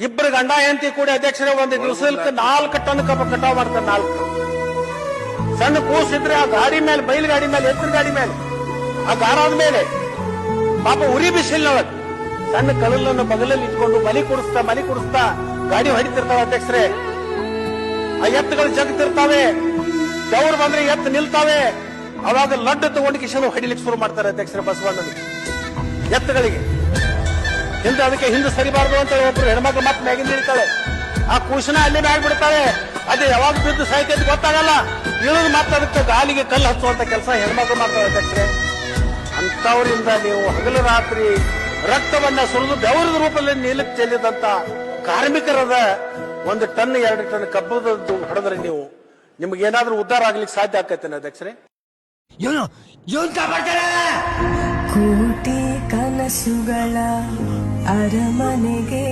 ಇಬ್ಬರು ಗಂಡ ಹೆಂಡತಿ ಕೂಡ ಅಧ್ಯಕ್ಷರೇ ಒಂದು ದಿವಸಕ್ಕೆ 4 ಟನ್ ಕಬ್ಬು ಕಟಾವ್ ಮಾಡ್ತಾರೆ. 4 ಸಣ್ಣ ಕೂಸಿದ್ರೆ ಆ ಗಾಡಿ ಮೇಲೆ, ಬೈಲ್ ಗಾಡಿ ಮೇಲೆ, ಎತ್ತಿನ ಗಾಡಿ ಮೇಲೆ, ಆ ಗಾರಾದ ಮೇಲೆ ಪಾಪ ಉರಿ ಬಿಸಿಲಿನೊಳಗೆ ಸಣ್ಣ ಕಲ್ಲನ್ನು ಬಗಲಲ್ಲಿ ಇಟ್ಕೊಂಡು ಮಲಿ ಕುಡಿಸ್ತಾ ಗಾಡಿ ಹೊಡಿತಿರ್ತಾವೆ ಅಧ್ಯಕ್ಷರೇ. ಆ ಎತ್ತುಗಳು ಜಗತ್ತಿರ್ತಾವೆ, ಬೆವರು ಬಂದ್ರೆ ಎತ್ತು ನಿಲ್ತಾವೆ. ಅವಾಗ ಲಡ್ಡು ತಗೊಂಡು ಕಿಶನ್ ಹೊಡಿಲಿಕ್ಕೆ ಶುರು ಮಾಡ್ತಾರೆ ಅಧ್ಯಕ್ಷರೇ ಬಸವಣ್ಣನಿಗೆ, ಎತ್ತುಗಳಿಗೆ. ಅದಕ್ಕೆ ಹಿಂದೆ ಸರಿಬಾರ್ದು ಅಂತ ಒಬ್ರು ಹೆಣ್ಮಕ್ಳು ಮತ್ತೆ ಮ್ಯಾಗಿಂದ ಇಳ್ತಾಳೆ. ಆ ಕೂಶನ ಅಲ್ಲಿ ಮ್ಯಾಗ ಬಿಡ್ತಾಳೆ. ಅದು ಯಾವಾಗ ಬಿದ್ದು ಸಾಯ್ತೈತೆ ಗೊತ್ತಾಗಲ್ಲ. ಇಳಿದು ಮತ್ತೆ ಅದಕ್ಕೆ ಗಾಲಿಗೆ ಕಲ್ಲು ಹಚ್ಚುವಂತ ಕೆಲಸ ಹೆಣ್ಮಕ್ಳು ಮಾಡ್ತಾರೆ ಅಧ್ಯಕ್ಷರೇ. ಅಂತವರಿಂದ ನೀವು ಹಗಲು ರಾತ್ರಿ ರಕ್ತವನ್ನ ಸುರಿದು ಬೆವರದ ರೂಪದಲ್ಲಿ ನೀಲಕ್ಕೆ ಚೆಲ್ಲಿದಂತ ಕಾರ್ಮಿಕರದ 1 ಟನ್ 2 ಟನ್ ಕಬ್ಬದ್ದು ಹೊಡೆದ್ರೆ ನಿಮ್ಗೆ ಏನಾದ್ರೂ ಉದ್ಧಾರ ಆಗ್ಲಿಕ್ಕೆ ಸಾಧ್ಯ ಆಕೈತೇನೆ ಅಧ್ಯಕ್ಷರೇ? ಕೋಟಿ ಕನಸುಗಳ ಅರಮನೆಗೆ